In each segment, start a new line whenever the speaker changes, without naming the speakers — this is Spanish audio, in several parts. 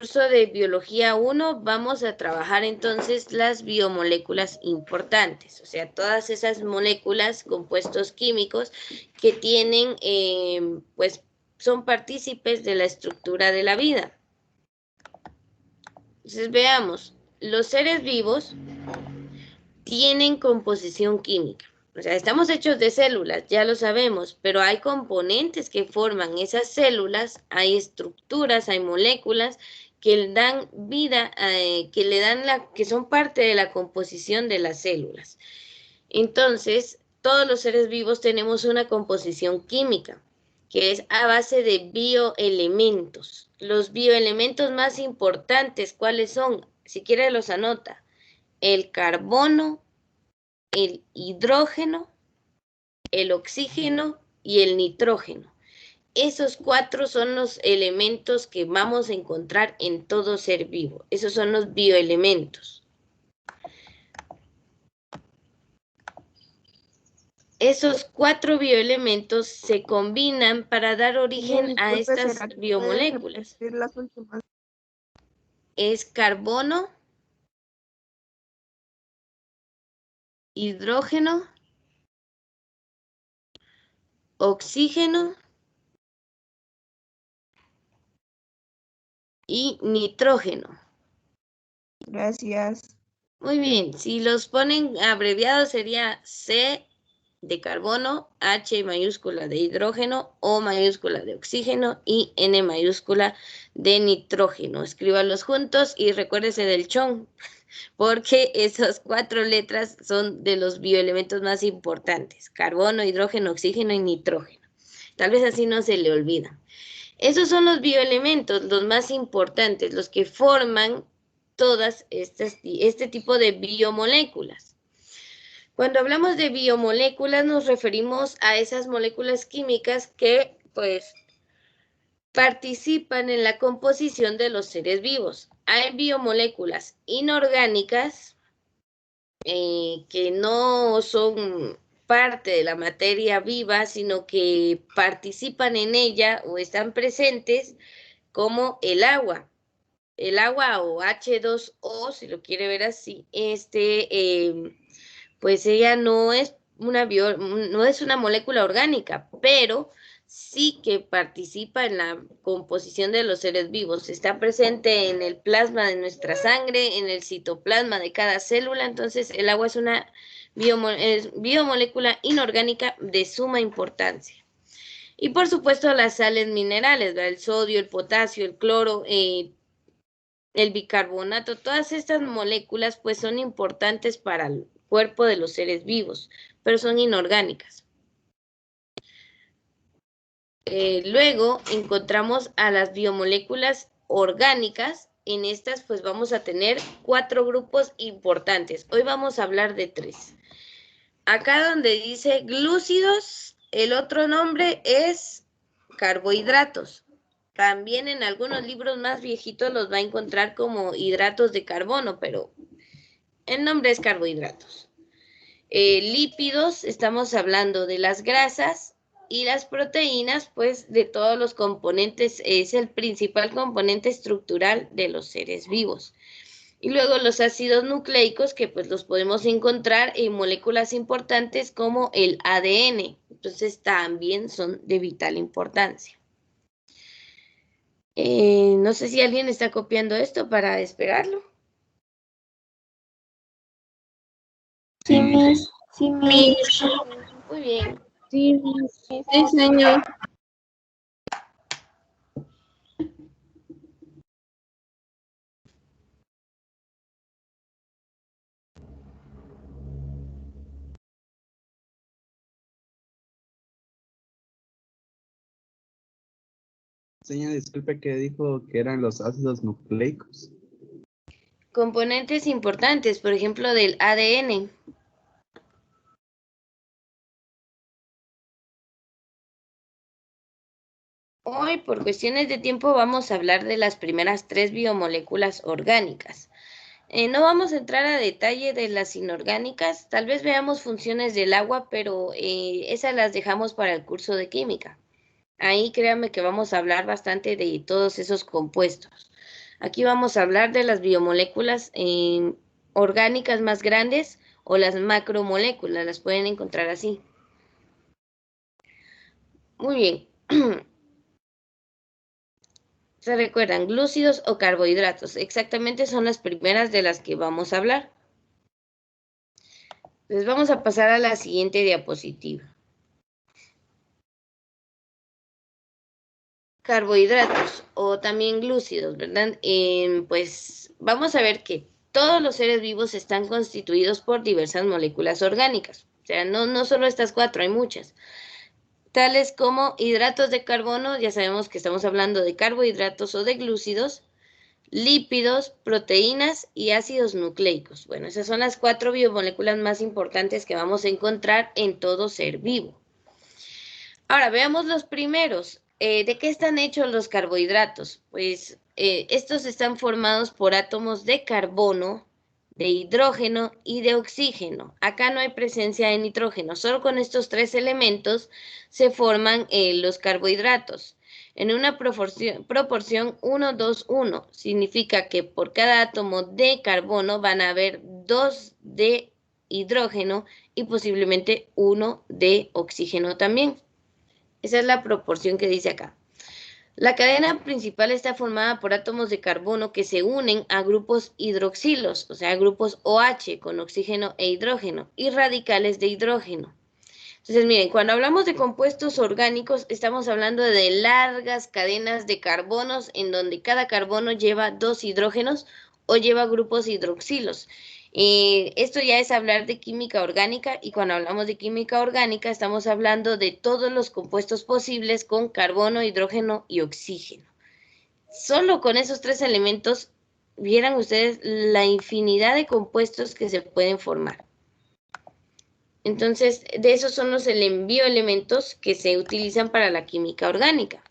curso de Biología 1 vamos a trabajar entonces las biomoléculas importantes, o sea, todas esas moléculas, compuestos químicos que tienen, pues, son partícipes de la estructura de la vida. Entonces veamos, los seres vivos tienen composición química. O sea, estamos hechos de células, ya lo sabemos, pero hay componentes que forman esas células, hay estructuras, hay moléculas que dan vida, que son parte de la composición de las células. Entonces, todos los seres vivos tenemos una composición química, que es a base de bioelementos. Los bioelementos más importantes, ¿cuáles son? Si quiere los anota. El carbono, el hidrógeno, el oxígeno y el nitrógeno. Esos 4 son los elementos que vamos a encontrar en todo ser vivo. Esos son los bioelementos. Esos 4 bioelementos se combinan para dar origen a estas biomoléculas. Es carbono, hidrógeno, oxígeno y nitrógeno.
Gracias.
Muy bien, si los ponen abreviados sería C de carbono, H mayúscula de hidrógeno, O mayúscula de oxígeno y N mayúscula de nitrógeno. Escríbanlos juntos y recuérdese del chon, porque esas 4 letras son de los bioelementos más importantes: carbono, hidrógeno, oxígeno y nitrógeno. Tal vez así no se le olvida. Esos son los bioelementos, los más importantes, los que forman todas este tipo de biomoléculas. Cuando hablamos de biomoléculas nos referimos a esas moléculas químicas que, pues, participan en la composición de los seres vivos. Hay biomoléculas inorgánicas que no son parte de la materia viva, sino que participan en ella o están presentes, como el agua. El agua o H2O, si lo quiere ver así, pues ella no es una molécula orgánica, pero sí que participa en la composición de los seres vivos. Está presente en el plasma de nuestra sangre, en el citoplasma de cada célula. Entonces, el agua es una biomolécula inorgánica de suma importancia. Y por supuesto las sales minerales, ¿verdad? El sodio, el potasio, el cloro, el bicarbonato, todas estas moléculas pues son importantes para el cuerpo de los seres vivos, pero son inorgánicas. Luego encontramos a las biomoléculas orgánicas. En estas pues vamos a tener 4 grupos importantes. Hoy vamos a hablar de 3. Acá donde dice glúcidos, el otro nombre es carbohidratos. También en algunos libros más viejitos los va a encontrar como hidratos de carbono, pero el nombre es carbohidratos. Lípidos, estamos hablando de las grasas, y las proteínas, pues de todos los componentes, es el principal componente estructural de los seres vivos. Y luego los ácidos nucleicos, que pues los podemos encontrar en moléculas importantes como el ADN. Entonces también son de vital importancia. No sé si alguien está copiando esto para despegarlo.
Sí, Miss. Sí, Miss.
Muy bien.
Sí, Miss. Sí, señor.
Señor, disculpe, que dijo que eran los ácidos nucleicos.
Componentes importantes, por ejemplo, del ADN. Hoy, por cuestiones de tiempo, vamos a hablar de las primeras 3 biomoléculas orgánicas. No vamos a entrar a detalle de las inorgánicas, tal vez veamos funciones del agua, pero esas las dejamos para el curso de química. Ahí créanme que vamos a hablar bastante de todos esos compuestos. Aquí vamos a hablar de las biomoléculas orgánicas más grandes o las macromoléculas, las pueden encontrar así. Muy bien. ¿Se recuerdan? Glúcidos o carbohidratos. Exactamente son las primeras de las que vamos a hablar. Entonces vamos a pasar a la siguiente diapositiva. Carbohidratos o también glúcidos, ¿verdad? Pues vamos a ver que todos los seres vivos están constituidos por diversas moléculas orgánicas. O sea, no solo estas 4, hay muchas. Tales como hidratos de carbono, ya sabemos que estamos hablando de carbohidratos o de glúcidos, lípidos, proteínas y ácidos nucleicos. Bueno, esas son las 4 biomoléculas más importantes que vamos a encontrar en todo ser vivo. Ahora, veamos los primeros. ¿De qué están hechos los carbohidratos? Pues estos están formados por átomos de carbono, de hidrógeno y de oxígeno. Acá no hay presencia de nitrógeno, solo con estos 3 elementos se forman los carbohidratos. En una proporción 1, 2, 1, significa que por cada átomo de carbono van a haber 2 de hidrógeno y posiblemente 1 de oxígeno también. Esa es la proporción que dice acá. La cadena principal está formada por átomos de carbono que se unen a grupos hidroxilos, o sea, grupos OH con oxígeno e hidrógeno, y radicales de hidrógeno. Entonces, miren, cuando hablamos de compuestos orgánicos, estamos hablando de largas cadenas de carbonos en donde cada carbono lleva 2 hidrógenos o lleva grupos hidroxilos. Esto ya es hablar de química orgánica, y cuando hablamos de química orgánica estamos hablando de todos los compuestos posibles con carbono, hidrógeno y oxígeno. Solo con esos 3 elementos vieran ustedes la infinidad de compuestos que se pueden formar. Entonces, de esos son los bioelementos que se utilizan para la química orgánica.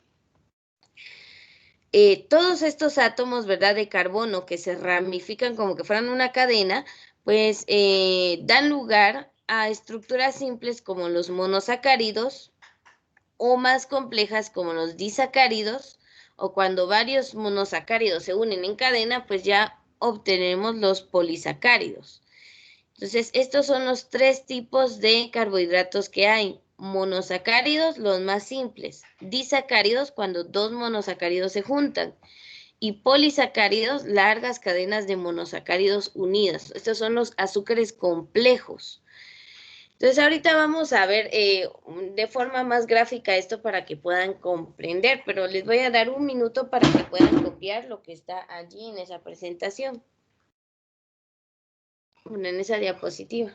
Todos estos átomos, ¿verdad?, de carbono que se ramifican como que fueran una cadena, pues dan lugar a estructuras simples como los monosacáridos o más complejas como los disacáridos, o cuando varios monosacáridos se unen en cadena, pues ya obtenemos los polisacáridos. Entonces, estos son los 3 tipos de carbohidratos que hay. Monosacáridos, los más simples. Disacáridos, cuando 2 monosacáridos se juntan. Y polisacáridos, largas cadenas de monosacáridos unidas. Estos son los azúcares complejos. Entonces, ahorita vamos a ver de forma más gráfica esto para que puedan comprender, pero les voy a dar un minuto para que puedan copiar lo que está allí en esa presentación. Bueno, en esa diapositiva.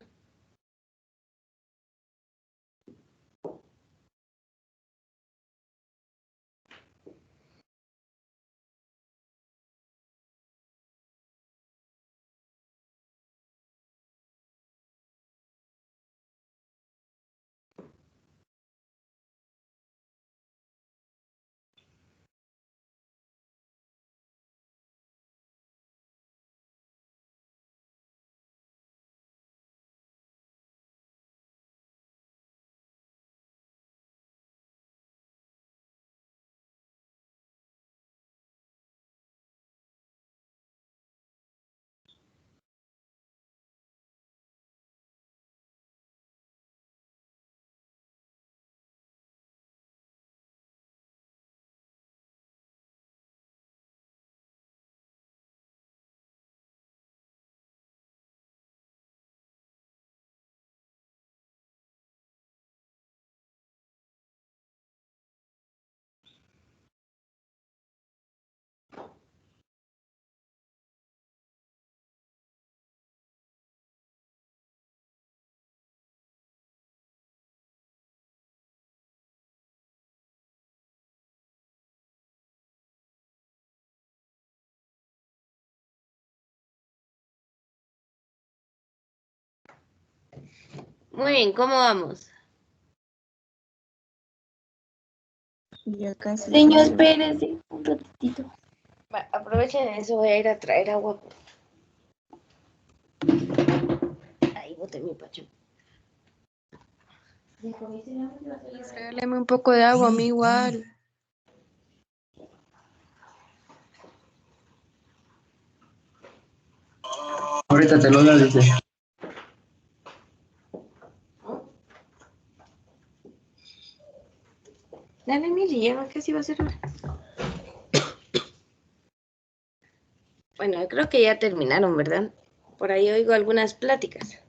Muy bien, ¿cómo vamos?
Ya casi. Señor, espérese un ratito.
Aprovechen eso, voy a ir a traer agua. Ahí boté mi pacho.
Regáleme un poco de agua, a mí igual.
Ahorita te lo doy, dice.
Dale, Mili, ya casi va a ser hora. Bueno, creo que ya terminaron, ¿verdad? Por ahí oigo algunas pláticas.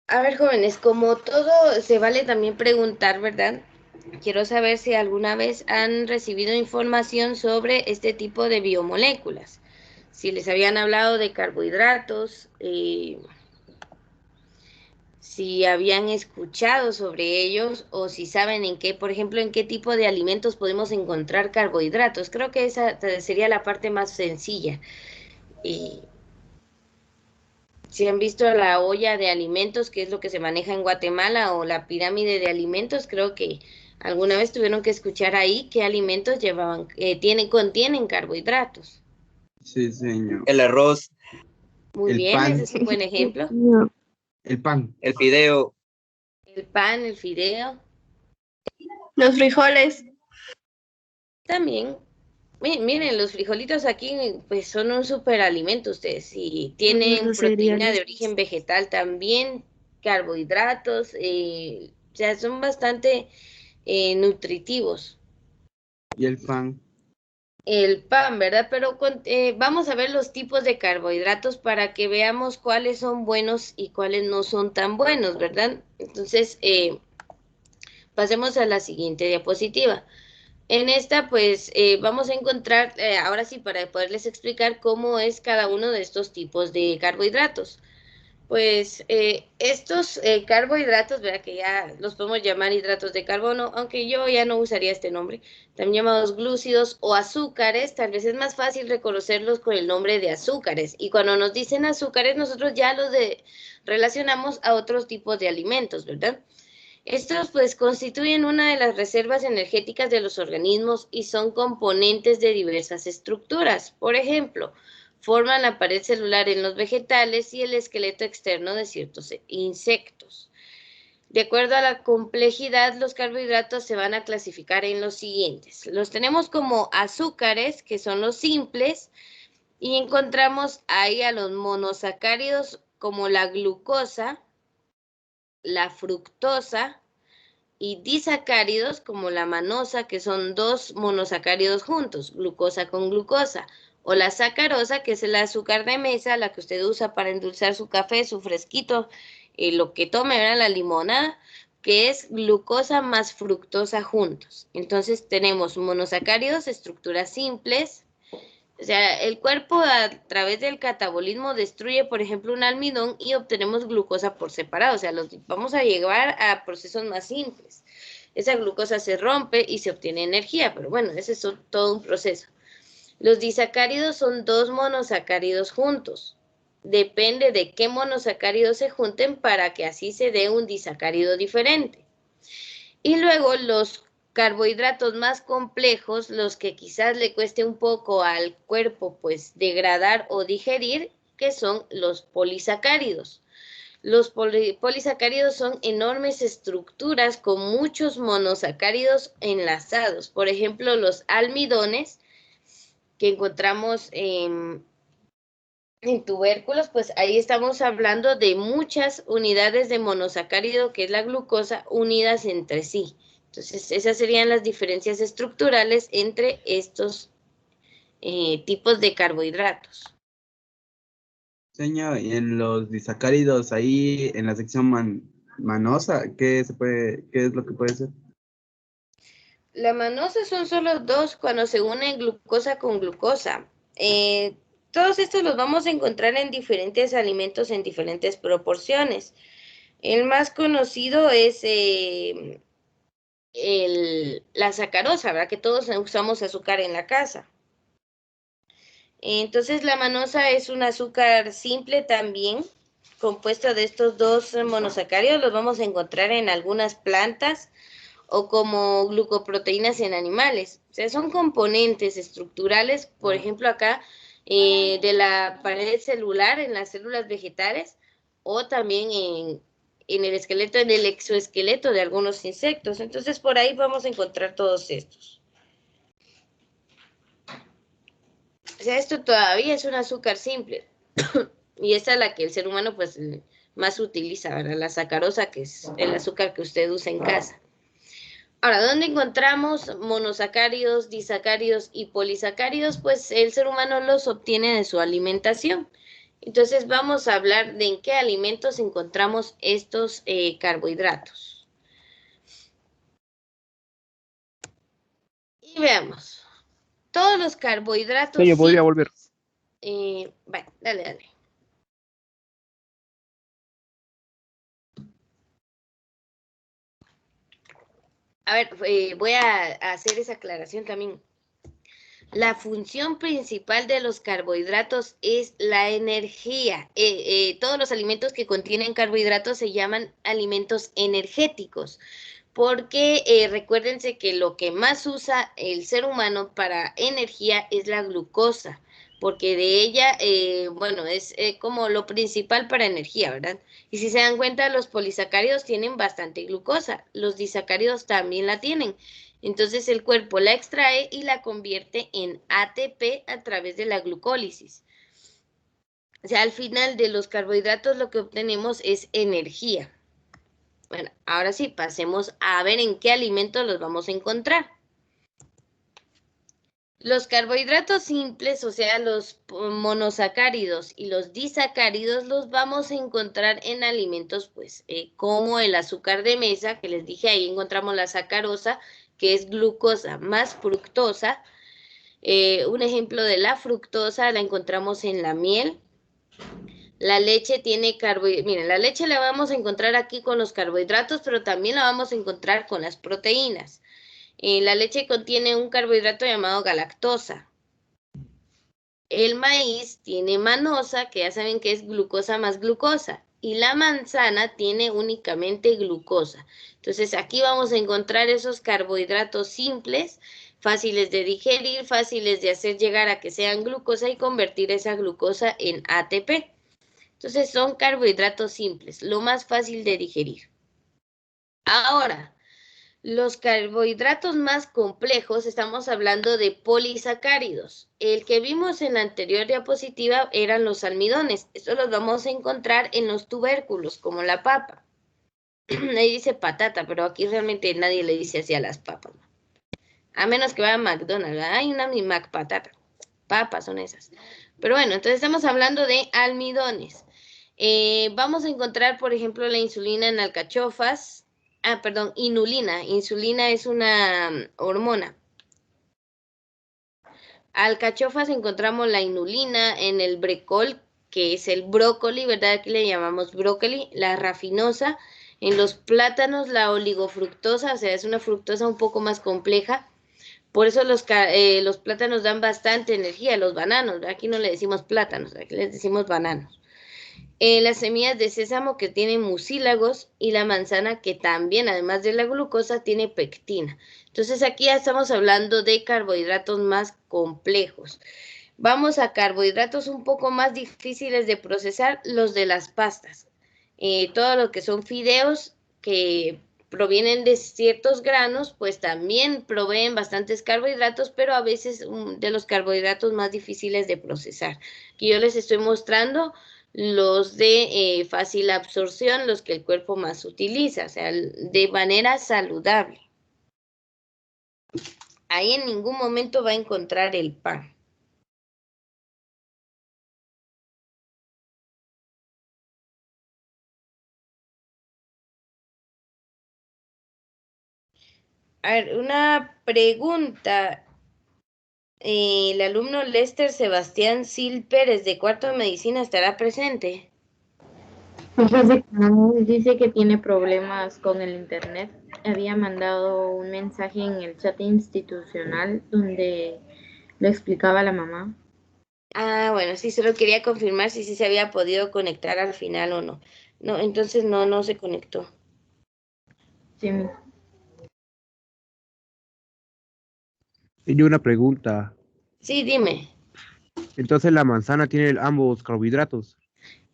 A ver, jóvenes, como todo se vale también preguntar, ¿verdad? Quiero saber si alguna vez han recibido información sobre este tipo de biomoléculas. Si les habían hablado de carbohidratos, si habían escuchado sobre ellos o si saben en qué, por ejemplo, en qué tipo de alimentos podemos encontrar carbohidratos. Creo que esa sería la parte más sencilla. Y si han visto la olla de alimentos, que es lo que se maneja en Guatemala, o la pirámide de alimentos, creo que alguna vez tuvieron que escuchar ahí qué alimentos llevaban, contienen carbohidratos.
Sí, señor.
El arroz,
Muy
El
bien,
pan.
ese es un buen ejemplo.
El pan.
el fideo,
El pan, el fideo,
Los frijoles.
también. Miren, los frijolitos aquí pues son un superalimento ustedes y tienen
Los
proteína de
cereales.
origen vegetal también, carbohidratos, o sea, son bastante nutritivos.
Y el pan.
El pan, ¿verdad? Pero vamos a ver los tipos de carbohidratos para que veamos cuáles son buenos y cuáles no son tan buenos, ¿verdad? Entonces, pasemos a la siguiente diapositiva. En esta, pues, vamos a encontrar, ahora sí, para poderles explicar cómo es cada uno de estos tipos de carbohidratos. Pues estos carbohidratos, ¿verdad? Que ya los podemos llamar hidratos de carbono, aunque yo ya no usaría este nombre, también llamados glúcidos o azúcares, tal vez es más fácil reconocerlos con el nombre de azúcares. Y cuando nos dicen azúcares, nosotros ya relacionamos a otros tipos de alimentos, ¿verdad? Estos pues constituyen una de las reservas energéticas de los organismos y son componentes de diversas estructuras. Por ejemplo, forman la pared celular en los vegetales y el esqueleto externo de ciertos insectos. De acuerdo a la complejidad, los carbohidratos se van a clasificar en los siguientes. Los tenemos como azúcares, que son los simples, y encontramos ahí a los monosacáridos como la glucosa, la fructosa y disacáridos como la manosa, que son dos monosacáridos juntos, glucosa con glucosa, o la sacarosa, que es el azúcar de mesa, la que usted usa para endulzar su café, su fresquito, lo que tome, ¿verdad? La limonada, que es glucosa más fructosa juntos. Entonces tenemos monosacáridos, estructuras simples. O sea, el cuerpo a través del catabolismo destruye, por ejemplo, un almidón y obtenemos glucosa por separado. O sea, vamos a llegar a procesos más simples. Esa glucosa se rompe y se obtiene energía, pero bueno, ese es todo un proceso. Los disacáridos son dos monosacáridos juntos. Depende de qué monosacáridos se junten para que así se dé un disacárido diferente. Y luego los carbohidratos más complejos, los que quizás le cueste un poco al cuerpo pues degradar o digerir, que son los polisacáridos. Los polisacáridos son enormes estructuras con muchos monosacáridos enlazados. Por ejemplo, los almidones que encontramos en tubérculos, pues ahí estamos hablando de muchas unidades de monosacárido, que es la glucosa, unidas entre sí. Entonces, esas serían las diferencias estructurales entre estos tipos de carbohidratos.
Señor, y en los disacáridos, ahí en la sección manosa, ¿qué es lo que puede ser?
La manosa son solo dos cuando se une glucosa con glucosa. Todos estos los vamos a encontrar en diferentes alimentos en diferentes proporciones. El más conocido es la sacarosa, ¿verdad? Que todos usamos azúcar en la casa. Entonces la manosa es un azúcar simple también, compuesto de estos dos monosacáridos. Los vamos a encontrar en algunas plantas o como glucoproteínas en animales. O sea, son componentes estructurales, por ejemplo acá, de la pared celular en las células vegetales o también en el esqueleto, en el exoesqueleto de algunos insectos. Entonces, por ahí vamos a encontrar todos estos. O sea, esto todavía es un azúcar simple. Y esta es la que el ser humano, pues, más utiliza, ¿verdad? La sacarosa, que es el azúcar que usted usa en casa. Ahora, ¿dónde encontramos monosacáridos, disacáridos y polisacáridos? Pues el ser humano los obtiene de su alimentación. Entonces vamos a hablar de en qué alimentos encontramos estos carbohidratos. Y veamos, todos los carbohidratos...
Sí, yo podría volver.
Vale, dale. A ver, voy a hacer esa aclaración también. La función principal de los carbohidratos es la energía. Todos los alimentos que contienen carbohidratos se llaman alimentos energéticos, porque recuérdense que lo que más usa el ser humano para energía es la glucosa, porque de ella, bueno, es como lo principal para energía, ¿verdad? Y si se dan cuenta, los polisacáridos tienen bastante glucosa, los disacáridos también la tienen. Entonces el cuerpo la extrae y la convierte en ATP a través de la glucólisis. O sea, al final de los carbohidratos lo que obtenemos es energía. Bueno, ahora sí, pasemos a ver en qué alimentos los vamos a encontrar. Los carbohidratos simples, o sea, los monosacáridos y los disacáridos, los vamos a encontrar en alimentos, pues, como el azúcar de mesa, que les dije, ahí encontramos la sacarosa, que es glucosa más fructosa. Un ejemplo de la fructosa la encontramos en la miel. La leche tiene carbohidratos. Miren, la leche la vamos a encontrar aquí con los carbohidratos, pero también la vamos a encontrar con las proteínas. La leche contiene un carbohidrato llamado galactosa. El maíz tiene manosa, que ya saben que es glucosa más glucosa. Y la manzana tiene únicamente glucosa. Entonces aquí vamos a encontrar esos carbohidratos simples, fáciles de digerir, fáciles de hacer llegar a que sean glucosa y convertir esa glucosa en ATP. Entonces son carbohidratos simples, lo más fácil de digerir. Ahora, los carbohidratos más complejos, estamos hablando de polisacáridos. El que vimos en la anterior diapositiva eran los almidones. Estos los vamos a encontrar en los tubérculos, como la papa. Ahí dice patata, pero aquí realmente nadie le dice así a las papas, ¿no? A menos que vaya a McDonald's. Hay una mi Mac patata. Papas son esas. Pero bueno, entonces estamos hablando de almidones. Vamos a encontrar, por ejemplo, la insulina en alcachofas. Perdón, inulina. Insulina es una hormona. Alcachofas encontramos la inulina en el brecol, que es el brócoli, ¿verdad? Aquí le llamamos brócoli, la rafinosa. En los plátanos, la oligofructosa, o sea, es una fructosa un poco más compleja. Por eso los plátanos dan bastante energía, los bananos, ¿verdad? Aquí no le decimos plátanos, aquí les decimos bananos. Las semillas de sésamo que tienen mucílagos y la manzana que también, además de la glucosa, tiene pectina. Entonces aquí ya estamos hablando de carbohidratos más complejos. Vamos a carbohidratos un poco más difíciles de procesar, los de las pastas. Todo lo que son fideos que provienen de ciertos granos, pues también proveen bastantes carbohidratos, pero a veces de los carbohidratos más difíciles de procesar. Aquí yo les estoy mostrando los de fácil absorción, los que el cuerpo más utiliza, o sea, de manera saludable. Ahí en ningún momento va a encontrar el pan. A ver, una pregunta. El alumno Lester Sebastián Sil Pérez, de cuarto de medicina, ¿estará presente?
Fíjese que no, dice que tiene problemas con el internet. Había mandado un mensaje en el chat institucional donde lo explicaba a la mamá.
Ah, bueno, sí, solo quería confirmar si sí se había podido conectar al final o no. No, entonces no se conectó.
Sí,
Y una pregunta.
Sí, dime.
Entonces la manzana tiene ambos carbohidratos.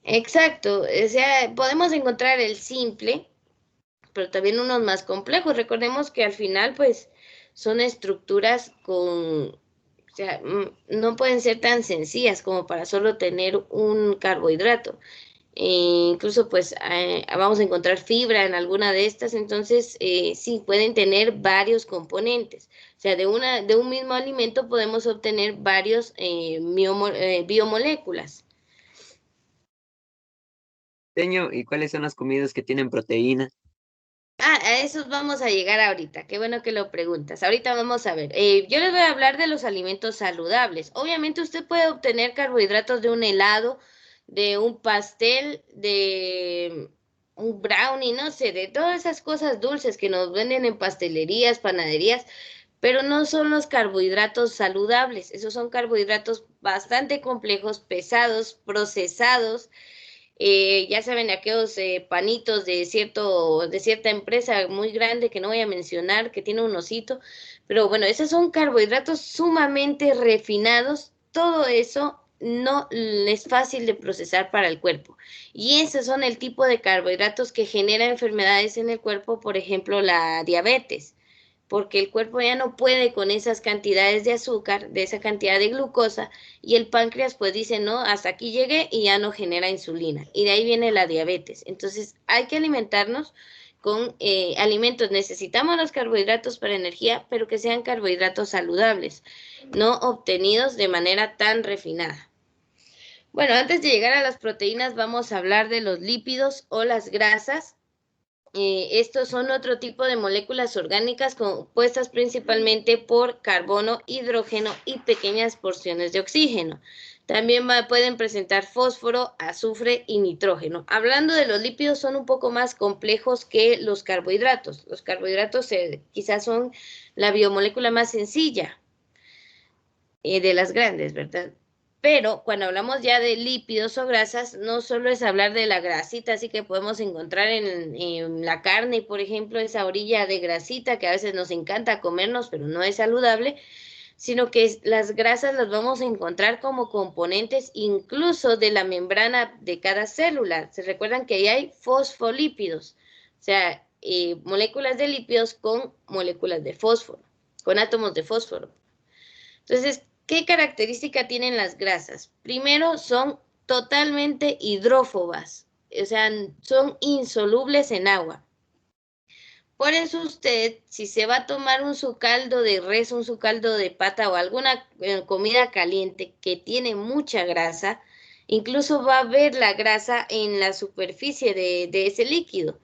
Exacto, o sea, podemos encontrar el simple, pero también unos más complejos. Recordemos que al final, pues, son estructuras con, o sea, no pueden ser tan sencillas como para solo tener un carbohidrato. Incluso, pues, vamos a encontrar fibra en alguna de estas, entonces, sí, pueden tener varios componentes. O sea, de un mismo alimento podemos obtener varios biomoléculas.
Teño, ¿y cuáles son las comidas que tienen proteína?
A esos vamos a llegar ahorita. Qué bueno que lo preguntas. Ahorita vamos a ver. Yo les voy a hablar de los alimentos saludables. Obviamente usted puede obtener carbohidratos de un helado, de un pastel, de un brownie, no sé, de todas esas cosas dulces que nos venden en pastelerías, panaderías, pero no son los carbohidratos saludables. Esos son carbohidratos bastante complejos, pesados, procesados, ya saben, aquellos panitos de cierta empresa muy grande que no voy a mencionar, que tiene un osito, pero bueno, esos son carbohidratos sumamente refinados, todo eso no es fácil de procesar para el cuerpo. Y esos son el tipo de carbohidratos que genera enfermedades en el cuerpo, por ejemplo, la diabetes, porque el cuerpo ya no puede con esas cantidades de azúcar, de esa cantidad de glucosa, y el páncreas pues dice, no, hasta aquí llegué y ya no genera insulina. Y de ahí viene la diabetes. Entonces hay que alimentarnos con alimentos. Necesitamos los carbohidratos para energía, pero que sean carbohidratos saludables, no obtenidos de manera tan refinada. Bueno, antes de llegar a las proteínas, vamos a hablar de los lípidos o las grasas. Estos son otro tipo de moléculas orgánicas compuestas principalmente por carbono, hidrógeno y pequeñas porciones de oxígeno. También pueden presentar fósforo, azufre y nitrógeno. Hablando de los lípidos, son un poco más complejos que los carbohidratos. Los carbohidratos quizás son la biomolécula más sencilla de las grandes, ¿verdad? Pero cuando hablamos ya de lípidos o grasas, no solo es hablar de la grasita, así que podemos encontrar en la carne, por ejemplo, esa orilla de grasita que a veces nos encanta comernos, pero no es saludable, sino que las grasas las vamos a encontrar como componentes incluso de la membrana de cada célula. Se recuerdan que ahí hay fosfolípidos, o sea, moléculas de lípidos con moléculas de fósforo, con átomos de fósforo. Entonces, ¿qué característica tienen las grasas? Primero, son totalmente hidrófobas, o sea, son insolubles en agua. Por eso usted, si se va a tomar su caldo de res, su caldo de pata o alguna comida caliente que tiene mucha grasa, incluso va a ver la grasa en la superficie de ese líquido.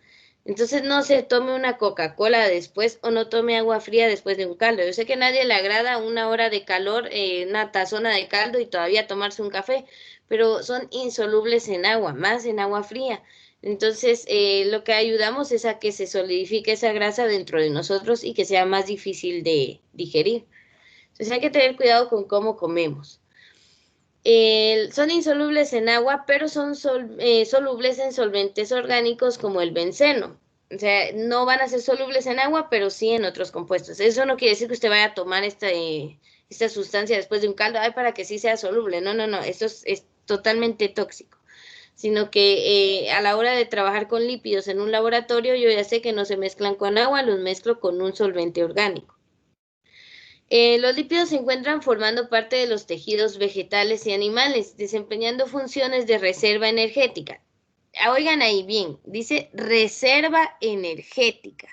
Entonces no se tome una Coca-Cola después o no tome agua fría después de un caldo. Yo sé que a nadie le agrada una hora de calor, una tazona de caldo y todavía tomarse un café, pero son insolubles en agua, más en agua fría. Entonces, lo que ayudamos es a que se solidifique esa grasa dentro de nosotros y que sea más difícil de digerir. Entonces, hay que tener cuidado con cómo comemos. Son insolubles en agua, pero son solubles en solventes orgánicos como el benceno. O sea, no van a ser solubles en agua, pero sí en otros compuestos. Eso no quiere decir que usted vaya a tomar esta sustancia después de un caldo, para que sí sea soluble. No, no, no, esto es totalmente tóxico. Sino que a la hora de trabajar con lípidos en un laboratorio, yo ya sé que no se mezclan con agua, los mezclo con un solvente orgánico. Los lípidos se encuentran formando parte de los tejidos vegetales y animales, desempeñando funciones de reserva energética. Oigan ahí bien, dice reserva energética.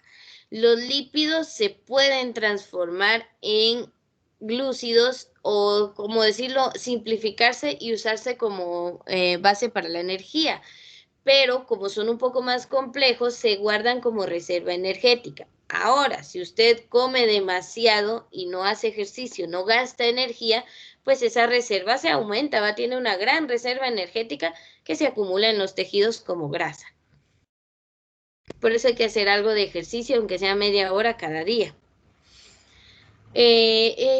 Los lípidos se pueden transformar en glúcidos o, como decirlo, simplificarse y usarse como base para la energía, pero como son un poco más complejos, se guardan como reserva energética. Ahora, si usted come demasiado y no hace ejercicio, no gasta energía, pues esa reserva se aumenta, tiene una gran reserva energética que se acumula en los tejidos como grasa. Por eso hay que hacer algo de ejercicio, aunque sea media hora cada día.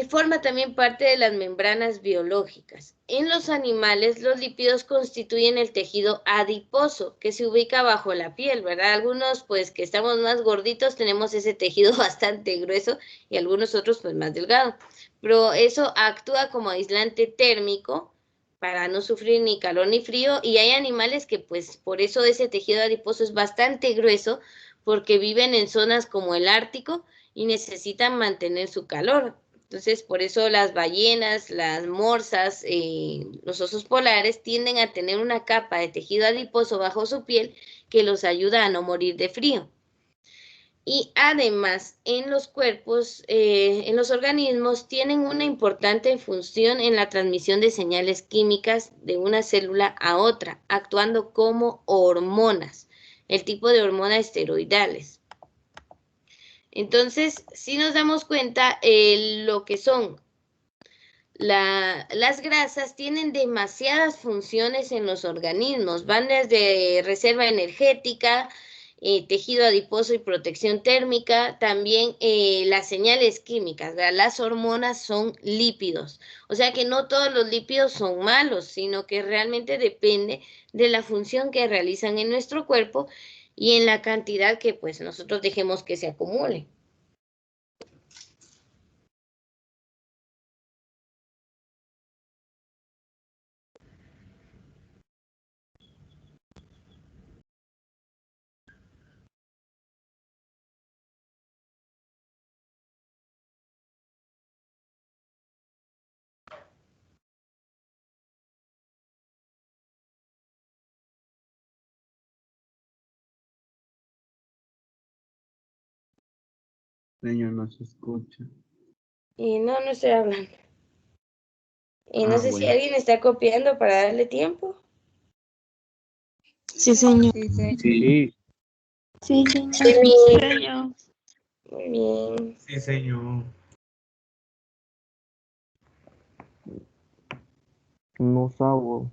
Forma también parte de las membranas biológicas. En los animales, los lípidos constituyen el tejido adiposo, que se ubica bajo la piel, ¿verdad? Algunos, pues, que estamos más gorditos, tenemos ese tejido bastante grueso y algunos otros, pues, más delgado. Pero eso actúa como aislante térmico para no sufrir ni calor ni frío, y hay animales que pues por eso ese tejido adiposo es bastante grueso, porque viven en zonas como el Ártico y necesitan mantener su calor. Entonces, por eso las ballenas, las morsas, los osos polares tienden a tener una capa de tejido adiposo bajo su piel que los ayuda a no morir de frío. Y además, en los cuerpos, en los organismos, tienen una importante función en la transmisión de señales químicas de una célula a otra, actuando como hormonas, el tipo de hormonas esteroidales. Entonces, si nos damos cuenta, lo que son las grasas tienen demasiadas funciones en los organismos, van desde reserva energética, tejido adiposo y protección térmica, también las señales químicas, ¿verdad? Las hormonas son lípidos, o sea que no todos los lípidos son malos, sino que realmente depende de la función que realizan en nuestro cuerpo y en la cantidad que pues nosotros dejemos que se acumule.
Señor, no se escucha.
No, no estoy hablando. No sé si
Bueno.
alguien está copiando para darle tiempo.
Sí, señor.
Sí.
Sí, señor.
Sí,
Señor.
muy bien.
Sí, señor.
No sabo.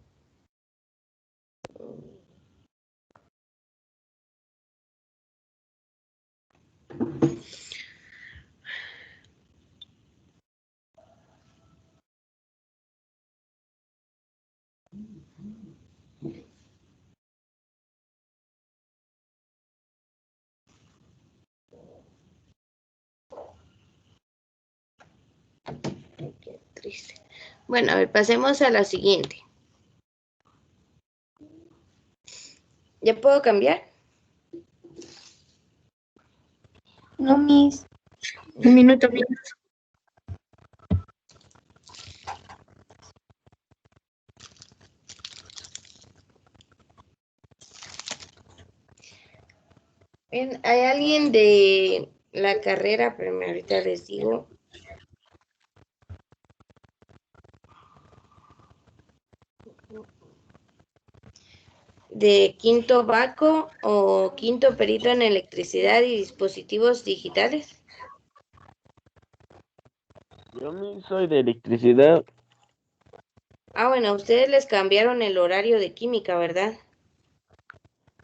Qué triste. Bueno, a ver, pasemos a la siguiente. ¿Ya puedo cambiar?
No, Miss. Un minuto, Miss.
¿Hay alguien de la carrera? Pero ahorita les digo. ¿De quinto BACO o quinto perito en electricidad y dispositivos digitales?
Yo soy de electricidad.
Bueno, ustedes les cambiaron el horario de química, ¿verdad?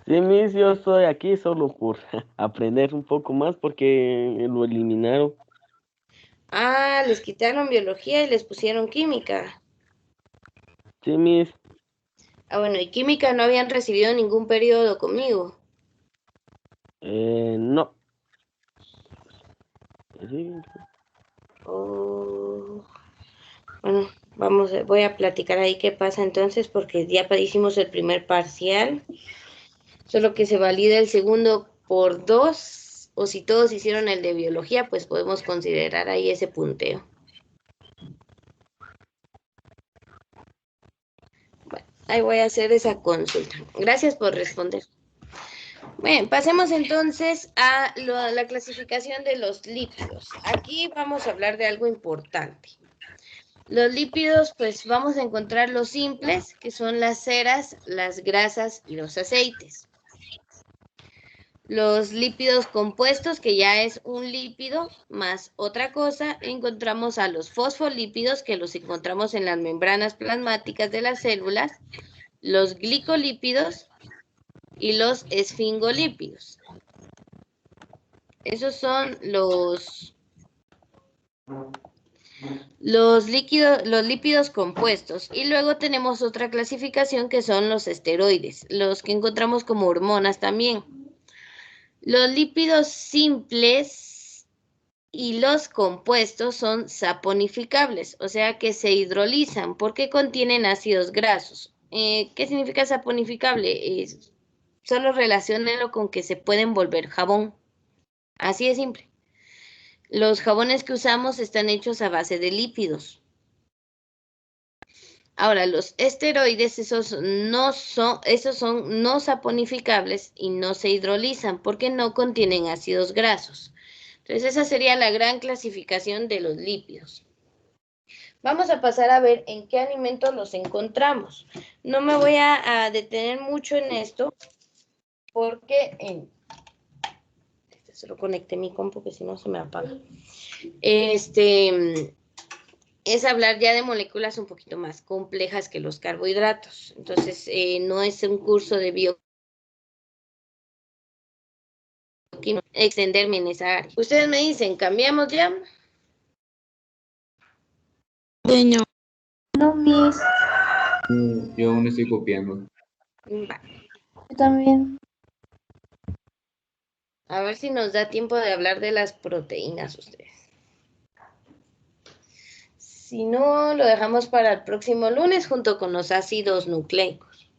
Sí, Miss, yo estoy aquí solo por aprender un poco más porque lo eliminaron.
Les quitaron biología y les pusieron química.
Sí, Miss.
Bueno, y química no habían recibido ningún periodo conmigo.
No. Sí.
Bueno, voy a platicar ahí qué pasa entonces, porque ya hicimos el primer parcial. Solo que se valida el segundo por 2, o si todos hicieron el de biología, pues podemos considerar ahí ese punteo. Bueno, ahí voy a hacer esa consulta. Gracias por responder. Bueno, pasemos entonces a la clasificación de los lípidos. Aquí vamos a hablar de algo importante. Los lípidos, pues vamos a encontrar los simples, que son las ceras, las grasas y los aceites. Los lípidos compuestos, que ya es un lípido más otra cosa, encontramos a los fosfolípidos, que los encontramos en las membranas plasmáticas de las células, los glicolípidos y los esfingolípidos. Esos son los lípidos compuestos. Y luego tenemos otra clasificación que son los esteroides, los que encontramos como hormonas también. Los lípidos simples y los compuestos son saponificables, o sea que se hidrolizan porque contienen ácidos grasos. ¿Qué significa saponificable? Solo relaciónenlo con que se pueden volver jabón. Así de simple. Los jabones que usamos están hechos a base de lípidos. Ahora, los esteroides, esos son no saponificables y no se hidrolizan porque no contienen ácidos grasos. Entonces, esa sería la gran clasificación de los lípidos. Vamos a pasar a ver en qué alimentos los encontramos. No me voy a detener mucho en esto porque solo conecté mi compu, que si no se me apaga. Es hablar ya de moléculas un poquito más complejas que los carbohidratos. Entonces, no es un curso de bioquímica extenderme en esa área. Ustedes me dicen, ¿cambiamos ya?
Señor. No, Miss.
Yo aún estoy copiando.
Va.
Yo también.
A ver si nos da tiempo de hablar de las proteínas ustedes. Si no, lo dejamos para el próximo lunes junto con los ácidos nucleicos.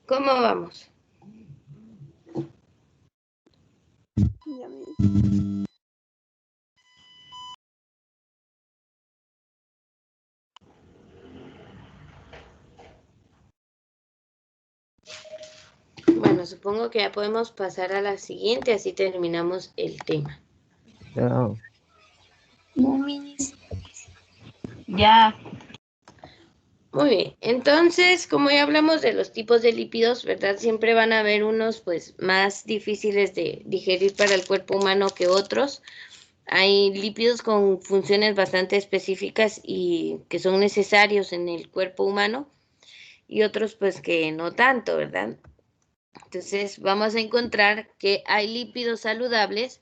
¿Cómo vamos? Bueno, supongo que ya podemos pasar a la siguiente, así terminamos el tema.
No, Miss.
Ya.
Muy bien, entonces, como ya hablamos de los tipos de lípidos, ¿verdad? Siempre van a haber unos, pues, más difíciles de digerir para el cuerpo humano que otros. Hay lípidos con funciones bastante específicas y que son necesarios en el cuerpo humano y otros, pues, que no tanto, ¿verdad? Entonces vamos a encontrar que hay lípidos saludables.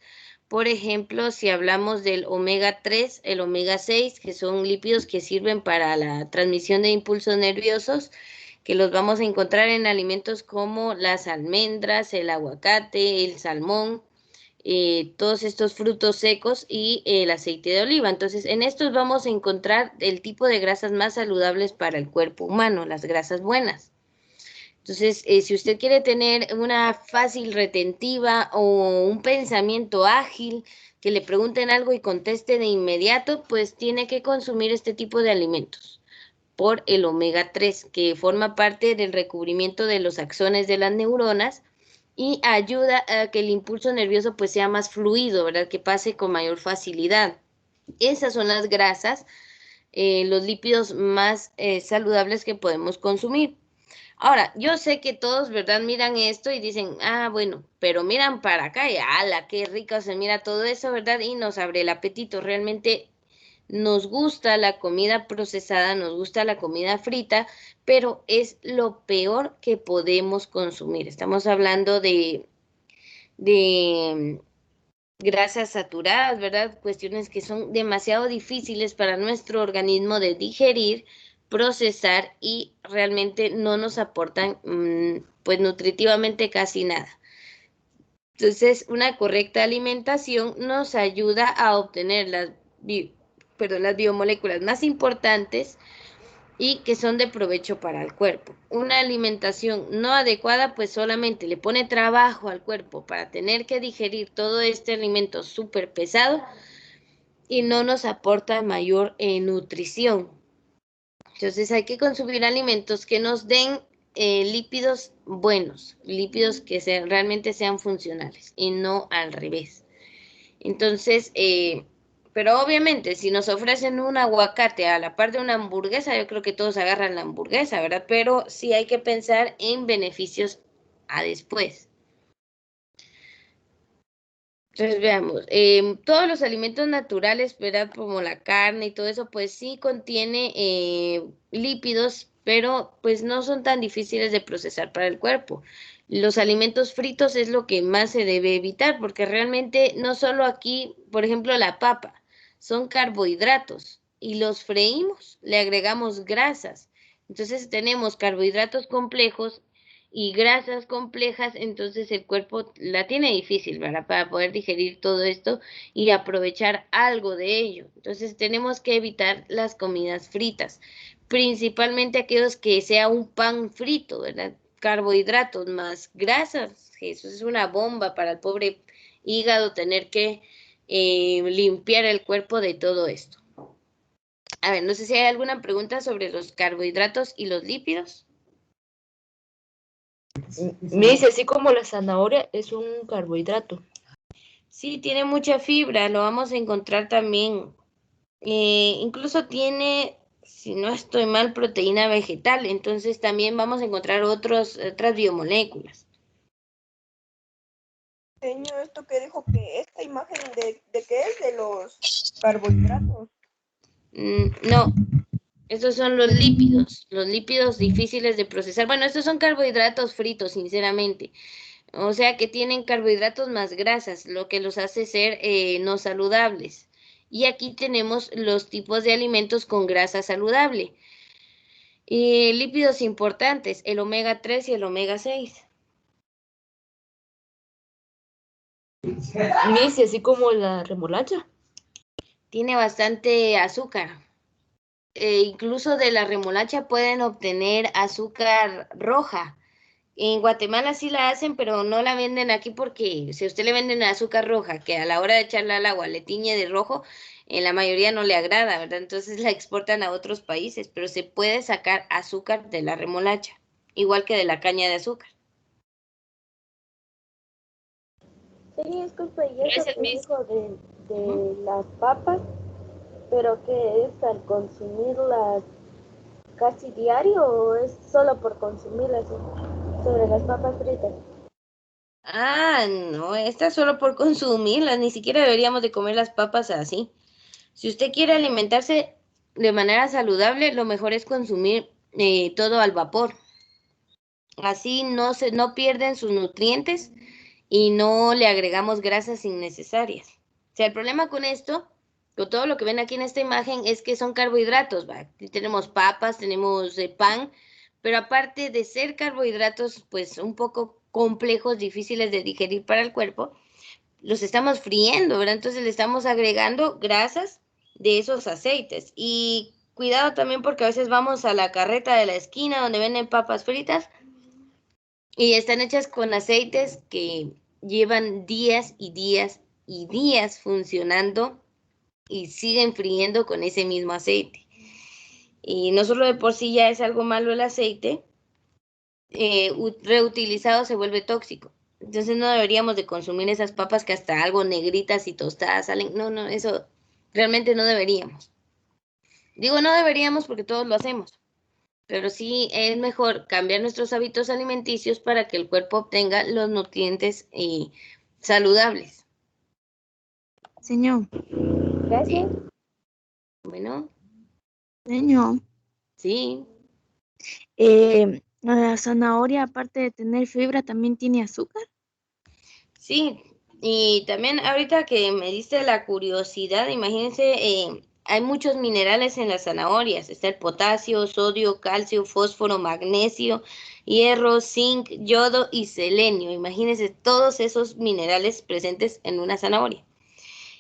Por ejemplo, si hablamos del omega 3, el omega 6, que son lípidos que sirven para la transmisión de impulsos nerviosos, que los vamos a encontrar en alimentos como las almendras, el aguacate, el salmón, todos estos frutos secos y el aceite de oliva. Entonces, en estos vamos a encontrar el tipo de grasas más saludables para el cuerpo humano, las grasas buenas. Entonces, si usted quiere tener una fácil retentiva o un pensamiento ágil, que le pregunten algo y conteste de inmediato, pues tiene que consumir este tipo de alimentos por el omega 3, que forma parte del recubrimiento de los axones de las neuronas y ayuda a que el impulso nervioso pues sea más fluido, ¿verdad? Que pase con mayor facilidad. Esas son las grasas, los lípidos más saludables que podemos consumir. Ahora, yo sé que todos, ¿verdad? Miran esto y dicen, ah, bueno, pero miran para acá y ala, qué rico se mira todo eso, ¿verdad? Y nos abre el apetito. Realmente nos gusta la comida procesada, nos gusta la comida frita, pero es lo peor que podemos consumir. Estamos hablando de grasas saturadas, ¿verdad? Cuestiones que son demasiado difíciles para nuestro organismo de digerir, procesar y realmente no nos aportan pues nutritivamente casi nada. Entonces, una correcta alimentación nos ayuda a obtener las biomoléculas más importantes y que son de provecho para el cuerpo. Una alimentación no adecuada pues solamente le pone trabajo al cuerpo para tener que digerir todo este alimento súper pesado y no nos aporta mayor nutrición. Entonces hay que consumir alimentos que nos den lípidos buenos, lípidos que realmente sean funcionales y no al revés. Entonces, pero obviamente si nos ofrecen un aguacate a la par de una hamburguesa, yo creo que todos agarran la hamburguesa, ¿verdad? Pero sí hay que pensar en beneficios a después. Entonces veamos, todos los alimentos naturales, ¿verdad? Como la carne y todo eso, pues sí contiene lípidos, pero pues no son tan difíciles de procesar para el cuerpo. Los alimentos fritos es lo que más se debe evitar, porque realmente no solo aquí, por ejemplo, la papa, son carbohidratos y los freímos, le agregamos grasas. Entonces tenemos carbohidratos complejos y grasas complejas, entonces el cuerpo la tiene difícil, ¿verdad? Para poder digerir todo esto y aprovechar algo de ello. Entonces tenemos que evitar las comidas fritas, principalmente aquellos que sea un pan frito, ¿verdad? Carbohidratos más grasas, eso es una bomba para el pobre hígado tener que limpiar el cuerpo de todo esto. A ver, no sé si hay alguna pregunta sobre los carbohidratos y los lípidos.
Me dice, así como la zanahoria es un carbohidrato.
Sí, tiene mucha fibra, lo vamos a encontrar también. Incluso tiene, si no estoy mal, proteína vegetal, entonces también vamos a encontrar otras biomoléculas.
Señor, esto que dijo que esta imagen de qué es, de los carbohidratos.
No, estos son los lípidos difíciles de procesar. Bueno, estos son carbohidratos fritos, sinceramente. O sea que tienen carbohidratos más grasas, lo que los hace ser no saludables. Y aquí tenemos los tipos de alimentos con grasa saludable. Lípidos importantes, el omega 3 y el omega 6.
Me dice, así como la remolacha.
Tiene bastante azúcar. Incluso de la remolacha pueden obtener azúcar roja. En Guatemala sí la hacen, pero no la venden aquí porque si a usted le venden azúcar roja, que a la hora de echarla al agua le tiñe de rojo, en la mayoría no le agrada, ¿verdad? Entonces la exportan a otros países, pero se puede sacar azúcar de la remolacha, igual que de la caña de azúcar.
Sí, disculpe, y eso que dijo de las papas, pero que es al consumirlas casi diario o es solo por consumirlas sobre las papas fritas.
Ah, no, esta es solo por consumirlas, ni siquiera deberíamos de comer las papas así. Si usted quiere alimentarse de manera saludable, lo mejor es consumir todo al vapor. Así no pierden sus nutrientes y no le agregamos grasas innecesarias. O sea, el problema con esto, con todo lo que ven aquí en esta imagen, es que son carbohidratos, ¿va? Aquí tenemos papas, tenemos pan, pero aparte de ser carbohidratos, pues un poco complejos, difíciles de digerir para el cuerpo, los estamos friendo, ¿verdad? Entonces le estamos agregando grasas de esos aceites. Y cuidado también porque a veces vamos a la carreta de la esquina donde venden papas fritas y están hechas con aceites que llevan días y días y días funcionando y siguen friendo con ese mismo aceite. Y no solo de por sí ya es algo malo el aceite, reutilizado se vuelve tóxico. Entonces no deberíamos de consumir esas papas que hasta algo negritas y tostadas salen. No, eso realmente no deberíamos. Digo no deberíamos porque todos lo hacemos, pero sí es mejor cambiar nuestros hábitos alimenticios para que el cuerpo obtenga los nutrientes saludables.
Señor.
Gracias.
Bueno.
Señor.
Sí.
La zanahoria, aparte de tener fibra, también tiene azúcar.
Sí, y también ahorita que me diste la curiosidad, imagínense, hay muchos minerales en las zanahorias. Está el potasio, sodio, calcio, fósforo, magnesio, hierro, zinc, yodo y selenio. Imagínense todos esos minerales presentes en una zanahoria.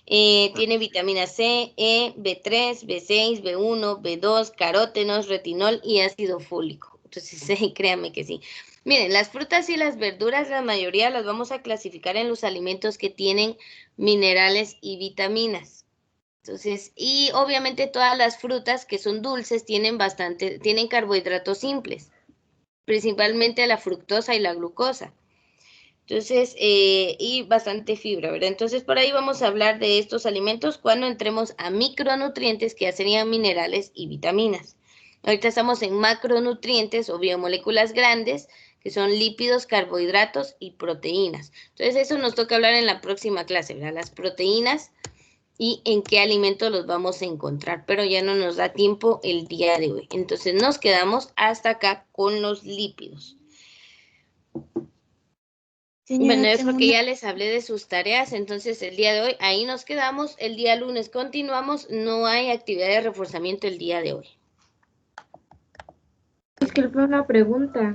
Tiene vitamina C, E, B3, B6, B1, B2, carótenos, retinol y ácido fólico. Entonces, créanme que sí. Miren, las frutas y las verduras, la mayoría las vamos a clasificar en los alimentos que tienen minerales y vitaminas. Entonces, y obviamente todas las frutas que son dulces tienen carbohidratos simples, principalmente la fructosa y la glucosa. Entonces, y bastante fibra, ¿verdad? Entonces, por ahí vamos a hablar de estos alimentos cuando entremos a micronutrientes, que ya serían minerales y vitaminas. Ahorita estamos en macronutrientes o biomoléculas grandes, que son lípidos, carbohidratos y proteínas. Entonces, eso nos toca hablar en la próxima clase, ¿verdad? Las proteínas y en qué alimentos los vamos a encontrar, pero ya no nos da tiempo el día de hoy. Entonces, nos quedamos hasta acá con los lípidos.
Señora,
bueno, yo creo que ya les hablé de sus tareas, entonces el día de hoy ahí nos quedamos, el día lunes continuamos, no hay actividad de reforzamiento el día de hoy.
Disculpe una pregunta.